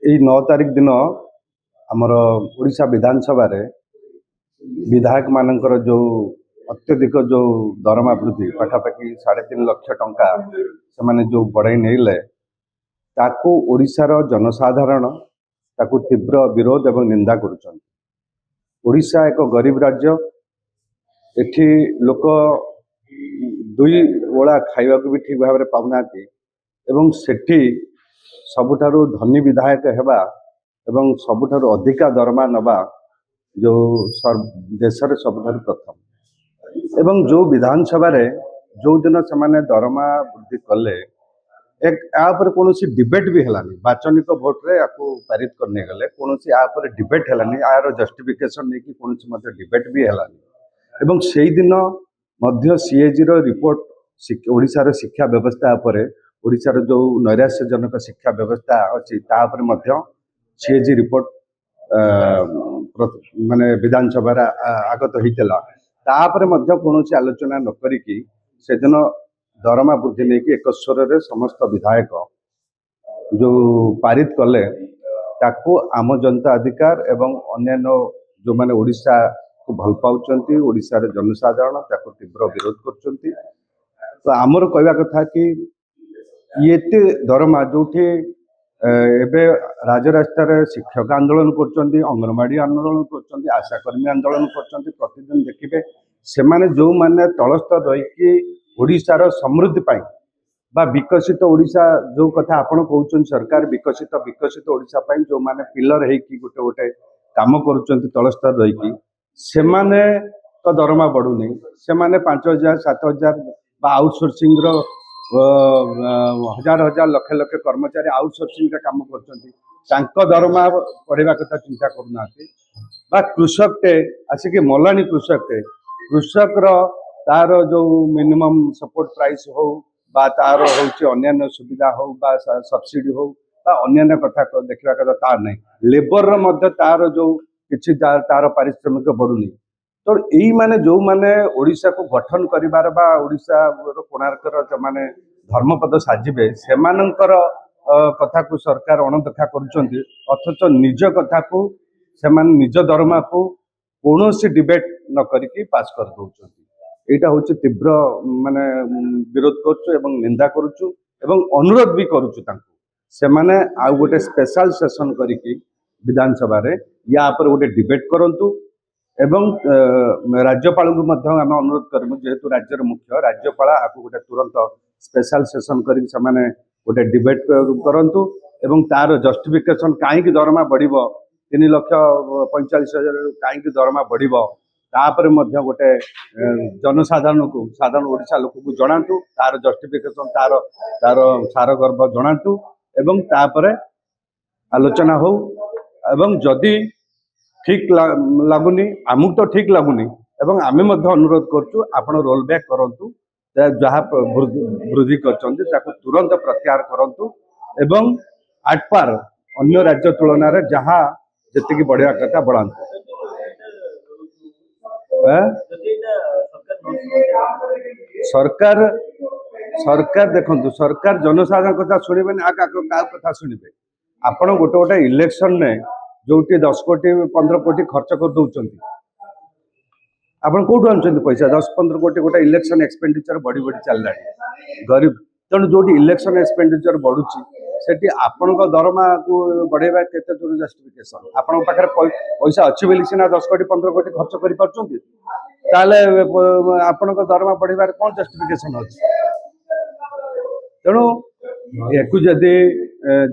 यही 9 तारिख दिन आमर ओडिशा विधानसभा रे विधायक मानकर जो अत्यधिक जो दरमा वृद्धि पाखापाखि 3.5 लाख टंका से माने जो बढ़ाई नहीं ताकू ओडिशार जनसाधारण ताकू तीव्र विरोध एवं निंदा करुछन। ओडिशा एक गरीब राज्य, एठी लोक दुई ओला खाइबा भी ठीक भाव में पाउना एवं सेठी सबुठारु धनी विधायक हेबा एवं सबुठारु अधिका दरमा नबा जो देश रे सबुठारु प्रथम एवं जो विधानसभा रे जो दिन से दरमा वृद्धि कले एक यापर कौन डिबेट भी है बाचनिक भोट रे आपको पारित करने गले कौन यापर डिबेट है यार जस्टिफिकेशन नहीं कि कौन डिबेट भी है एवं से दिन सीएजी रो रिपोर्ट ओडिशार शिक्षा व्यवस्था पर ओडिशार जो नैराश्यजनक शिक्षा व्यवस्था अच्छी सीएजी रिपोर्ट माने विधानसभा आगत होता कौन आलोचना न करिकी से दिन दरमा वृद्धि नहीं कि एक स्वर रे समस्त विधायक जो पारित कले ताकू आम जनता अधिकार एवं अन्यान्य जो माने ओडिशा को भल पाउचंती ओडिशा रे जनसाधारण ताकू तीव्र विरोध करचंती। तो आमर कहवा कथा कि ये दरमा जो एबे राजरास्ता रे शिक्षक आंदोलन करचंती, अंगनवाड़ी आंदोलन करचंती, आशाकर्मी आंदोलन करचंती। प्रतिदिन देखिबे से माने जो माने तलस्तर रही कि ओडिशार समृद्धि पाई बा विकसित ओडिशा जो कथा आपण कहउछन सरकार विकसित ओडिशा पाई जो माने पिलर है कि गोटे गोटे काम करूछन तलस्तर रही कि से माने तो दरमा बढ़ू नहीं से माने 5,000 7,000 बा आउटसोर्सिंग रो हजार हजार लक्ष लक्ष कर्मचारी आउटसोर्सिंग रे काम करछंती तांको दरमा पढ़ेबा कथा चिंता करूनाती बा कृषक टे आसिक मलानी कृषक रो तार जो मिनिमम सपोर्ट प्राइस हो बा तार होची अन्यान्य सुविधा हो बा सब्सिडी हो बा अन्यान्य कथा देखा कथा तार नहीं लेबर रो मध्य तार जो किछि तार पारिश्रमिक बढ़ुनी। तो यही माने जो माने ओडिशा को गठन करिबार बा ओडिशा रो कोणार्कर जो माने धर्मपद साजिबे सेमानंकर कथा को सरकार अणदेखा करूछंती अथच निज कथा को सेमान निज दरमा को कौनसी डिबेट न करिकी पास कर दउछंती। एटा होची तीव्र माने विरोध करछु एवं निंदा करछु एवं अनुरोध भी करछु तांको से माने आ गोटे स्पेशल सेशन करिकी विधानसभा रे या पर गोटे डिबेट करंतु एवं राज्यपाल को मध्य आम अनुरोध करमु जेहेतु राज्यर मुख्य राज्यपाल आपको गोटे तुरंत स्पेशल सेशन करिक से माने गोटे डिबेट करंतु एवं तार जस्टिफिकेशन काहे दरमा बढ़िबो 3,45,000 काहे दरमा बढ़िबो तापर मध्य गोटे जनसाधारण को साधारण ओडिशा लोक को जनातु तार जस्टिफिकेशन तार तार सार गर्भ जनातु एवं तापर आलोचना हो एवं जदि ठीक लगुनी आमको तो ठीक लगुनी एवं आमे मध्य अनुरोध करछु आपण रोल बैक करंतु जहाँ वृद्धि करछंती ताको तुरंत प्रत्याहार करंतु एवं आटपार अन्य राज्य तुलन रे जहाँ जति बढ़िया कथा बढ़ांतु। सरकार सरकार देखु सरकार जनसाधारण कथा शुणे क्या कथा शुणे आपण गोटे गोटे इलेक्शन ने जो 10 कोटी 15 कोटी खर्च कर दौरान आपण कौटू आनुंट पैसा 10-15 कोटी गोटे इलेक्शन एक्सपेंडिचर बढ़ी बढ़ी चलला गरीब तेणु जो इलेक्शन एक्सपेंडिचर बढ़ुची सेठी आपण दरमा को बढ़ेबा केते दूर जस्टिफिकेशन आपण पाखरे पैसा अच्छी बोली सीना 10 कोटी 15 कोटी खर्च करि परछंती ताले आपण दरमा बढ़ेबार कोन जस्टिफिकेशन अछि। तेणु एकु जदि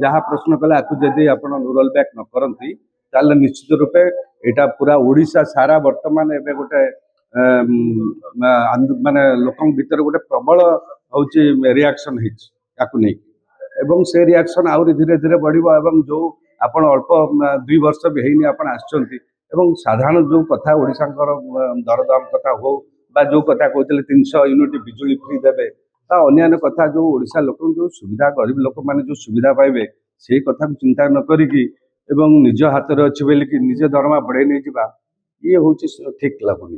जहाँ प्रश्न कले आकु जदि आपण रोल बैक न करंती ताले निश्चित रूपे एटा पूरा ओडिशा सारा वर्तमान एबे गोटे माने लोकन भीतर गोटे प्रबल होची रिएक्शन हिच याकु नै एवं से रिएक्शन आउरी धीरे धीरे बढ़िबो एवं जो आपण अल्प 2 वर्ष भी हेनी आपण आछंती एवं साधारण जो कथा ओडिशांकर दरदाम कथा हो बा जो कथा कहते 300 यूनिट बिजुली फ्री देबे ता अन्यान्य कथा जो ओडिशा लोक जो सुविधा गरीब लोक माने जो सुविधा पाइबे से कथा को चिंता न करिकी एवं निज हाथ रे अछि बेली कि निज दरमा बढ़े नै जिबा ये होची ठीक लागुनी।